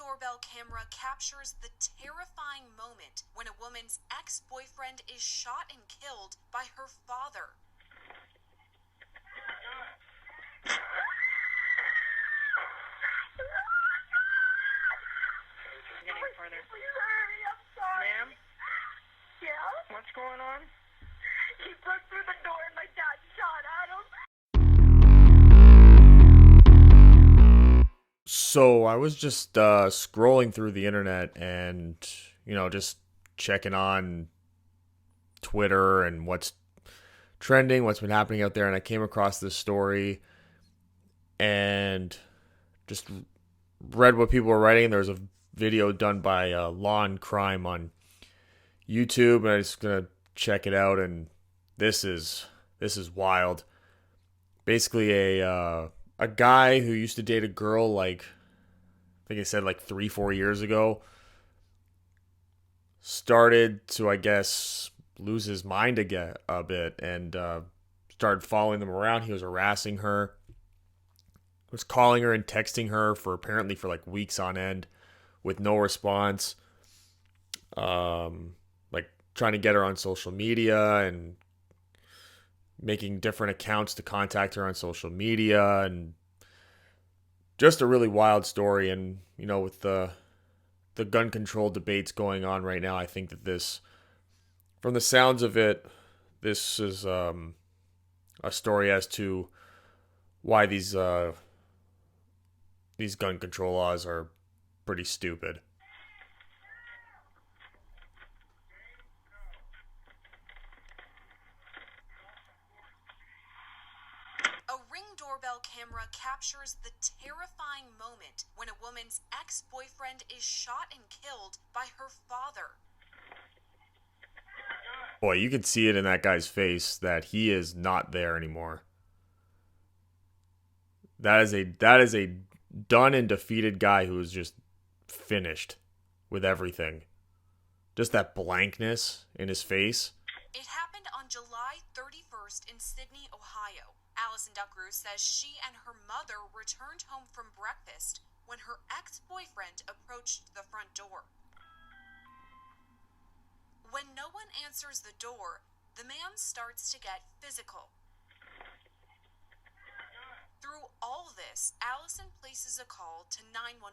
doorbell camera captures the terrifying moment when a woman's ex-boyfriend is shot and killed by her father. Getting further. Ma'am? Yeah? What's going on? He broke through the door and my dad shot at him. So I was just scrolling through the internet and, just checking on Twitter and what's trending, what's been happening out there. And I came across this story and just read what people were writing. There was a video done by Law and Crime on YouTube, and I'm just going to check it out. And this is wild. Basically a guy who used to date a girl I think he said 3-4 years ago, started to, I guess, lose his mind again a bit and started following them around. He was harassing her, was calling her and texting her for weeks on end with no response. Trying to get her on social media and making different accounts to contact her on social media, and just a really wild story. And, with the gun control debates going on right now, I think that this, from the sounds of it, this is a story as to why these gun control laws are pretty stupid. A Ring doorbell camera captures the terrifying moment when a woman's ex-boyfriend is shot and killed by her father. Boy, you can see it in that guy's face that he is not there anymore. That is a done and defeated guy who is just finished with everything. Just that blankness in his face. It happened on July 31st in Sydney, Ohio. Allison Duckrew says she and her mother returned home from breakfast when her ex-boyfriend approached the front door. When no one answers the door, the man starts to get physical. Through all this, Allison places a call to 911.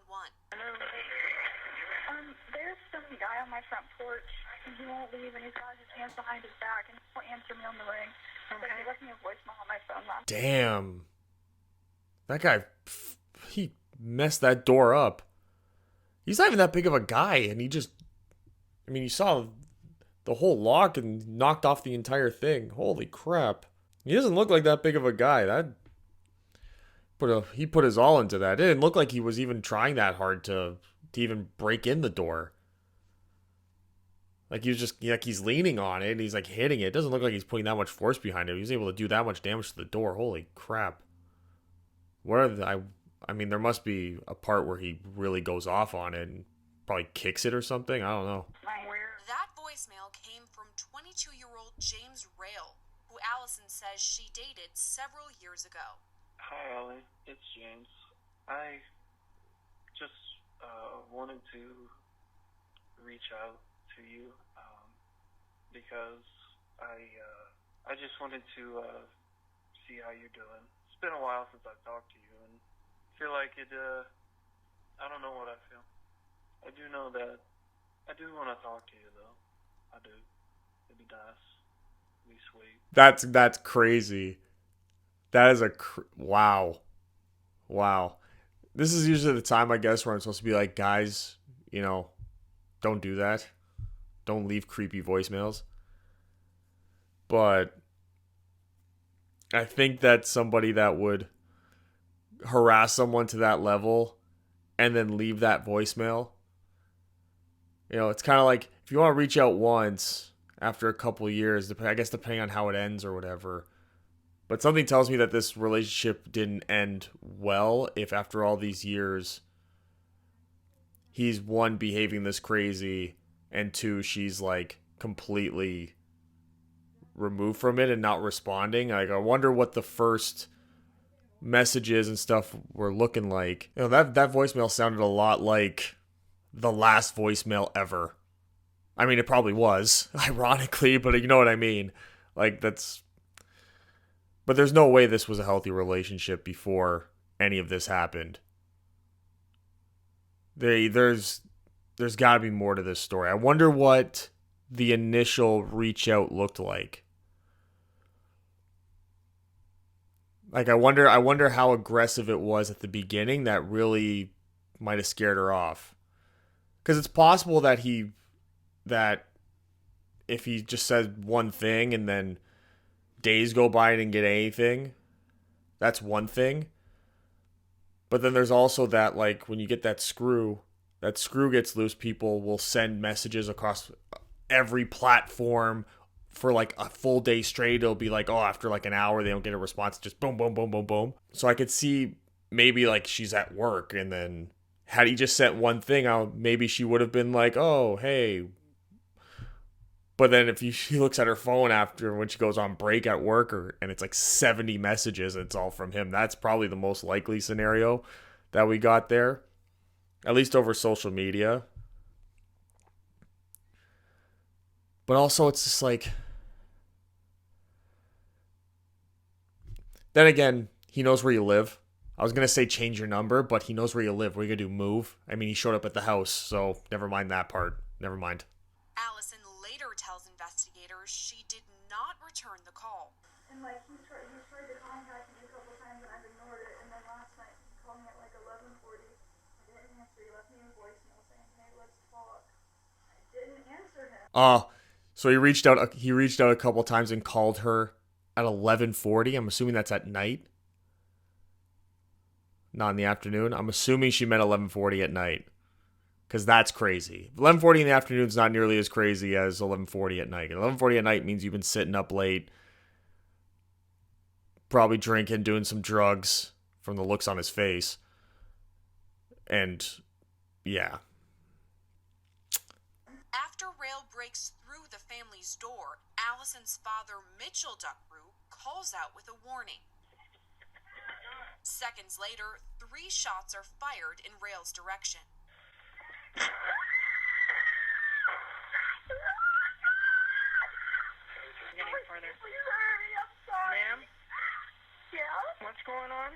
There's some guy on my front porch, and he won't leave, and he's got his hands behind his back, and he won't answer me on the ring. Okay. But he left me a voicemail on my phone last. Damn. That guy, he messed that door up. He's not even that big of a guy, and you saw the whole lock and knocked off the entire thing. Holy crap. He doesn't look like that big of a guy. He put his all into that. It didn't look like he was even trying that hard to even break in the door. He was just, he's leaning on it and he's hitting it. It doesn't look like he's putting that much force behind it. He was able to do that much damage to the door. Holy crap. There must be a part where he really goes off on it and probably kicks it or something. I don't know. That voicemail came from 22-year-old James Rayl, who Allison says she dated several years ago. Hi, Allie. It's James. I just wanted to reach out to you because I just wanted to see how you're doing. It's been a while since I've talked to you, and I feel like it. I don't know what I feel. I do know that I do want to talk to you, though. I do. It'd be nice. It'd be sweet. That's crazy. That is wow. This is usually the time, I guess, where I'm supposed to be like, guys, don't do that. Don't leave creepy voicemails. But I think that somebody that would harass someone to that level and then leave that voicemail, it's kind of like if you want to reach out once after a couple of years, I guess depending on how it ends or whatever. But something tells me that this relationship didn't end well if after all these years he's, one, behaving this crazy, and two, she's completely removed from it and not responding. I wonder what the first messages and stuff were looking like. That voicemail sounded a lot like the last voicemail ever. I mean, it probably was, ironically, but you know what I mean. Like, that's... But there's no way this was a healthy relationship before any of this happened. There's got to be more to this story. I wonder what the initial reach out looked like. Like, I wonder how aggressive it was at the beginning that really might have scared her off. Because it's possible that if he just said one thing and then days go by and didn't get anything, that's one thing. But then there's also that, like, when you get that screw gets loose, people will send messages across every platform for like a full day straight. It'll be like, oh, after like an hour, they don't get a response. Just boom, boom, boom, boom, boom. So I could see maybe like she's at work, and then had he just sent one thing out, maybe she would have been like, oh, hey. But then if she looks at her phone after when she goes on break at work, and it's like 70 messages, it's all from him. That's probably the most likely scenario that we got there, at least over social media. But also, it's just like... Then again, he knows where you live. I was going to say change your number, but he knows where you live. What are you going to do, move? I mean, he showed up at the house, so never mind that part. Never mind. Allison later tells investigators she did not return the call. And like he tried to contact me a couple times and I've ignored it. And then last night he called me at like 11:40. I didn't answer. He left me a voicemail saying, "Hey, let's talk." I didn't answer him. So he reached out. He reached out a couple times and called her at 11:40. I'm assuming that's at night, not in the afternoon. I'm assuming she meant 11:40 at night, because that's crazy. 11:40 in the afternoon is not nearly as crazy as 11:40 at night. 11:40 at night means you've been sitting up late, probably drinking, doing some drugs from the looks on his face. And yeah. After Rayl breaks through the family's door, Allison's father, Mitchell Duckrew, calls out with a warning. Seconds later, 3 shots are fired in Rayl's direction. Getting further. Please hurry, I'm sorry. Ma'am, Yeah? what's going on?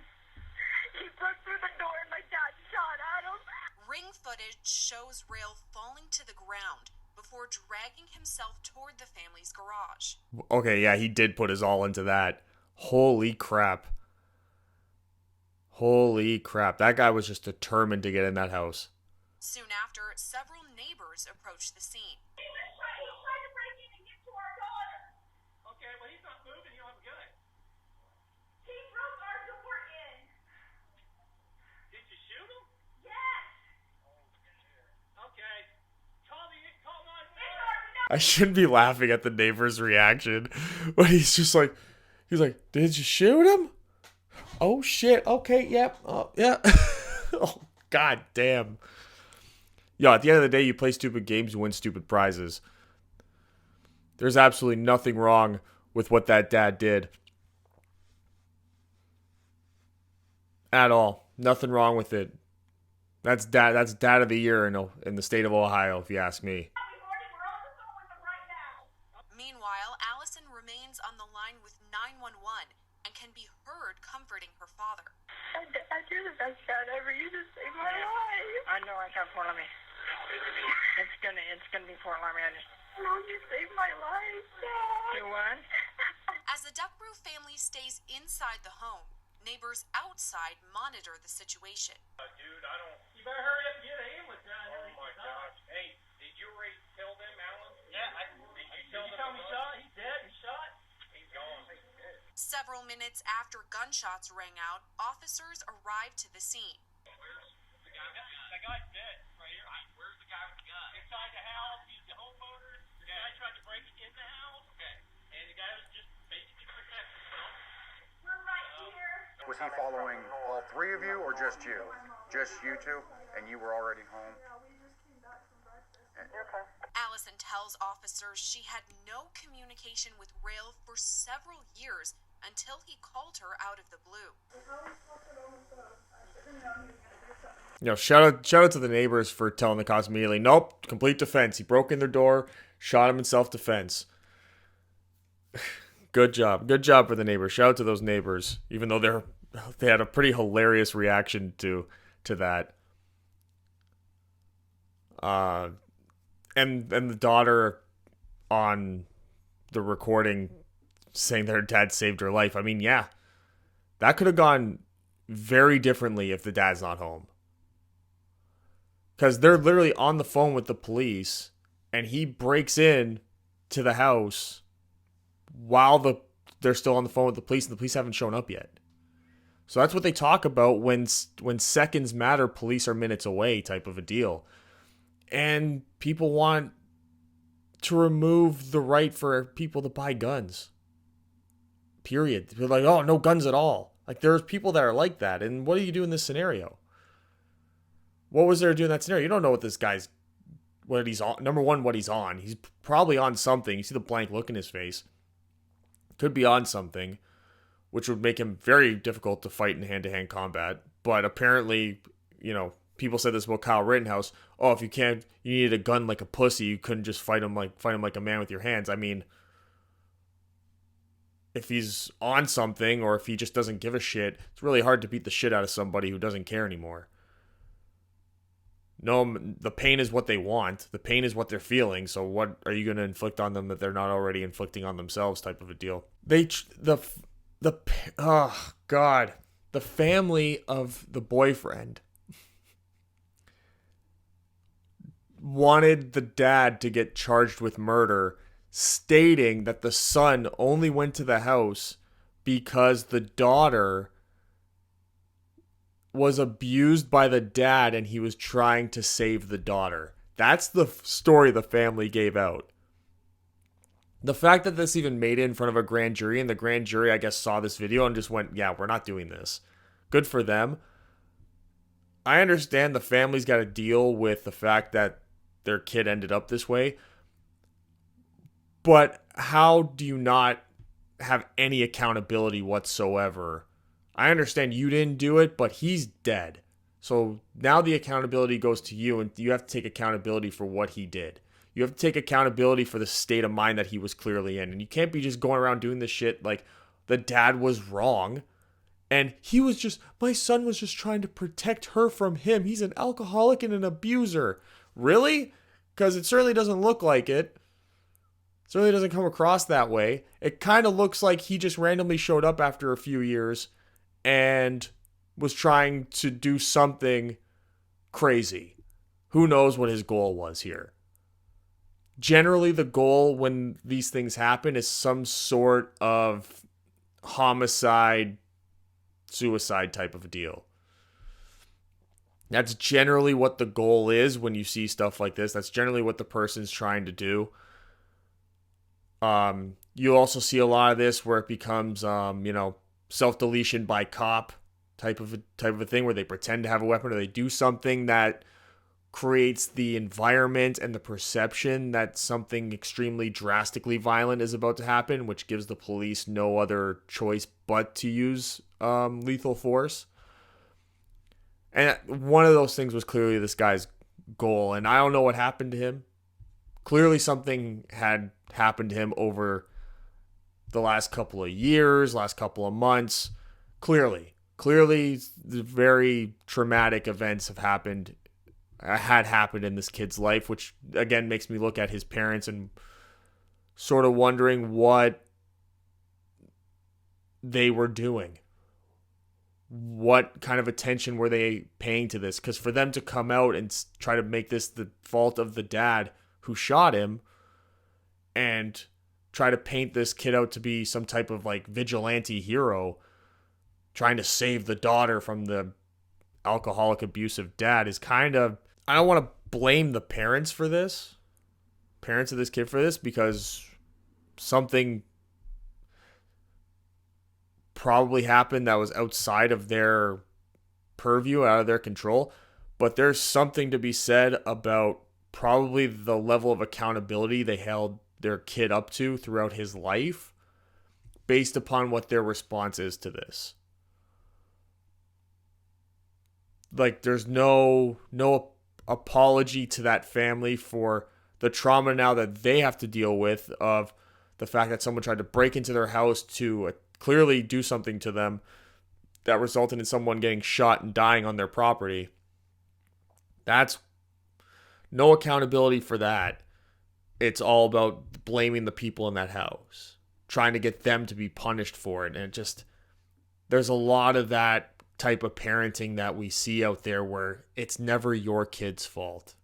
He broke through the door and my dad shot at him. Ring footage shows Rayl falling to the ground before dragging himself toward the family's garage. Okay, yeah, he did put his all into that. Holy crap. Holy crap. That guy was just determined to get in that house. Soon after, several neighbors approached the scene. He was trying to break in and get to our daughter. Okay, well, he's not moving. He'll have a gun. He broke our door in. Did you shoot him? Yes. Okay. Call 911. I shouldn't be laughing at the neighbor's reaction, but he's like, did you shoot him? Oh shit. Okay. Yep. Oh yeah. Oh god damn. Yo, at the end of the day, you play stupid games, you win stupid prizes. There's absolutely nothing wrong with what that dad did. At all. Nothing wrong with it. That's dad of the year in the state of Ohio, if you ask me. We're on the phone with him right now. Meanwhile, Allison remains on the line with 911 and can be heard comforting her father. Dad, you're the best dad ever. You just saved my life. I know I got Fort Laramie. It's gonna be Fort Laramie. No, you saved my life, Dad. Do what? As the Duckrew family stays inside the home, neighbors outside monitor the situation. Dude, I don't... You better hurry up and get an ambulance down here. Oh, my gosh. Hey, did you already tell them, Alan? Yeah, did you tell him he's shot? He's dead. He's shot? He's gone. Several minutes after gunshots rang out, officers arrived to the scene. Where's the guy with the gun? The guy's dead. Right here. Where's the guy with the gun? Inside the house. He's the homeowner. The guy tried to break in the house. Okay. And the guy was just basically protecting himself. We're right here. Was he following all 3 of you or just you? Just you 2? And you were already home? Yeah, we just came back from breakfast. Allison tells officers she had no communication with Rayl for several years until he called her out of the blue. How are we supposed to know what's up? I should have known he was going to do something. Shout out to the neighbors for telling the cops immediately. Nope, complete defense. He broke in their door, shot him in self-defense. Good job for the neighbors. Shout out to those neighbors, even though they had a pretty hilarious reaction to that. And the daughter on the recording saying their dad saved her life. I mean, yeah, that could have gone very differently if the dad's not home. Because they're literally on the phone with the police, and he breaks in to the house while they're still on the phone with the police, and the police haven't shown up yet. So that's what they talk about when seconds matter, police are minutes away type of a deal. And people want to remove the right for people to buy guns. Period. They're like, oh, no guns at all. Like, there's people that are like that. And what do you do in this scenario? What was there to do in that scenario? You don't know what he's on. Number one, what he's on. He's probably on something. You see the blank look in his face. Could be on something, which would make him very difficult to fight in hand-to-hand combat. But apparently, people said this about Kyle Rittenhouse. Oh, if you needed a gun like a pussy, you couldn't just fight him like a man with your hands. I mean, if he's on something or if he just doesn't give a shit, it's really hard to beat the shit out of somebody who doesn't care anymore. No, the pain is what they want. The pain is what they're feeling. So what are you going to inflict on them that they're not already inflicting on themselves type of a deal? Oh God, the family of the boyfriend wanted the dad to get charged with murder, stating that the son only went to the house because the daughter was abused by the dad and he was trying to save the daughter. That's the story the family gave out. The fact that this even made it in front of a grand jury, and the grand jury, I guess, saw this video and just went, yeah, we're not doing this. Good for them. I understand the family's got to deal with the fact that their kid ended up this way. But how do you not have any accountability whatsoever? I understand you didn't do it, but he's dead. So now the accountability goes to you, and you have to take accountability for what he did. You have to take accountability for the state of mind that he was clearly in. And you can't be just going around doing this shit like the dad was wrong. And my son was just trying to protect her from him. He's an alcoholic and an abuser. Really? Because it certainly doesn't look like it. It certainly doesn't come across that way. It kind of looks like he just randomly showed up after a few years and was trying to do something crazy. Who knows what his goal was here? Generally, the goal when these things happen is some sort of homicide, suicide type of a deal. That's generally what the goal is when you see stuff like this. That's generally what the person's trying to do. You also see a lot of this where it becomes, self-deletion by cop type of a thing where they pretend to have a weapon or they do something that creates the environment and the perception that something extremely drastically violent is about to happen, which gives the police no other choice but to use lethal force. And one of those things was clearly this guy's goal, and I don't know what happened to him. Clearly something had happened to him over the last couple of years, last couple of months. Clearly, the very traumatic events had happened in this kid's life, which again makes me look at his parents and sort of wondering what they were doing. What kind of attention were they paying to this? Because for them to come out and try to make this the fault of the dad who shot him and try to paint this kid out to be some type of like vigilante hero trying to save the daughter from the alcoholic abusive dad is kind of, I don't want to blame the parents of this kid for this, because something probably happened that was outside of their purview, out of their control. But there's something to be said about probably the level of accountability they held their kid up to throughout his life based upon what their response is to this. like there's no apology to that family for the trauma now that they have to deal with of the fact that someone tried to break into their house to clearly do something to them that resulted in someone getting shot and dying on their property. That's no accountability for that. It's all about blaming the people in that house, trying to get them to be punished for it. And it just, there's a lot of that type of parenting that we see out there where it's never your kid's fault.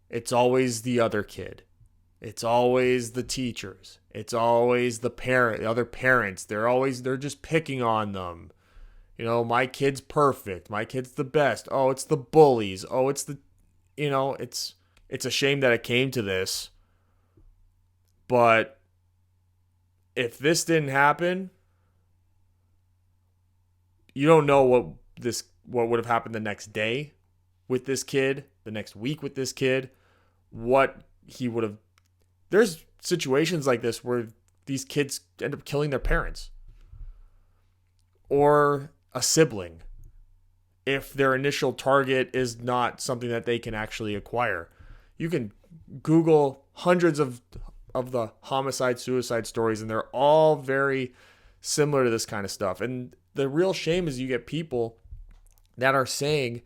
It's always the other kid. It's always the teachers. It's always the other parents. They're just picking on them. You know, my kid's perfect. My kid's the best. Oh, it's the bullies. Oh, it's the, you know, it's a shame that it came to this. But if this didn't happen, you don't know what would have happened the next day with this kid, the next week with this kid, what he would have. There's situations like this where these kids end up killing their parents or a sibling if their initial target is not something that they can actually acquire. You can Google hundreds of the homicide, suicide stories, and they're all very similar to this kind of stuff. And the real shame is you get people that are saying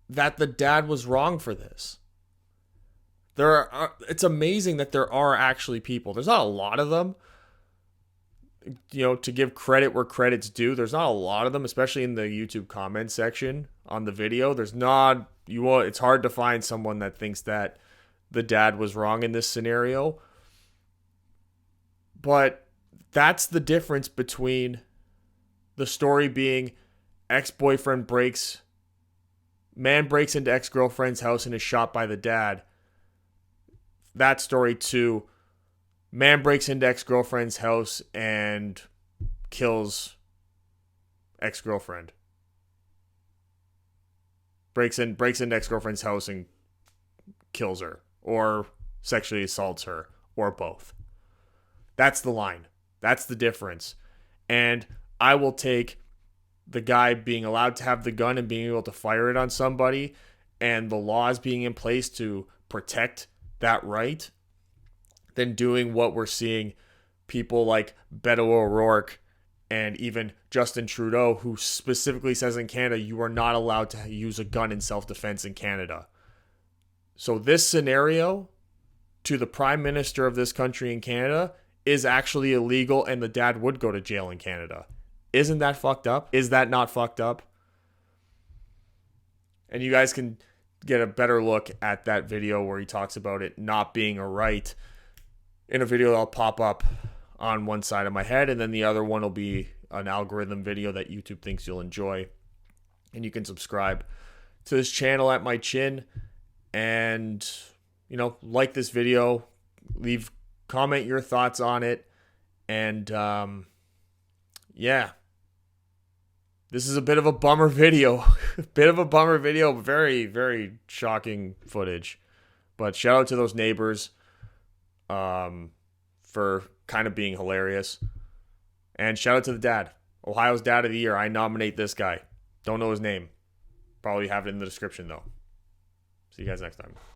that the dad was wrong for this. It's amazing that there are actually people. There's not a lot of them. You know, to give credit where credit's due, there's not a lot of them, especially in the YouTube comment section on the video. It's hard to find someone that thinks that the dad was wrong in this scenario. But that's the difference between the story being man breaks into ex-girlfriend's house and is shot by the dad. That story to man breaks into ex-girlfriend's house and kills ex-girlfriend. Breaks into ex-girlfriend's house and kills her, or sexually assaults her, or both. That's the line. That's the difference. And I will take the guy being allowed to have the gun and being able to fire it on somebody and the laws being in place to protect that right than doing what we're seeing people like Beto O'Rourke and even Justin Trudeau, who specifically says in Canada, you are not allowed to use a gun in self-defense in Canada. So this scenario to the Prime Minister of this country in Canada is actually illegal, and the dad would go to jail in Canada. Isn't that fucked up? Is that not fucked up? And you guys can get a better look at that video where he talks about it not being a right in a video that'll pop up on one side of my head, and then the other one will be an algorithm video that YouTube thinks you'll enjoy. And you can subscribe to this channel at my chin and, you know, like this video, comment your thoughts on it. And, yeah. This is a bit of a bummer video. Very, very shocking footage. But shout out to those neighbors for kind of being hilarious. And shout out to the dad. Ohio's Dad of the Year. I nominate this guy. Don't know his name. Probably have it in the description, though. See you guys next time.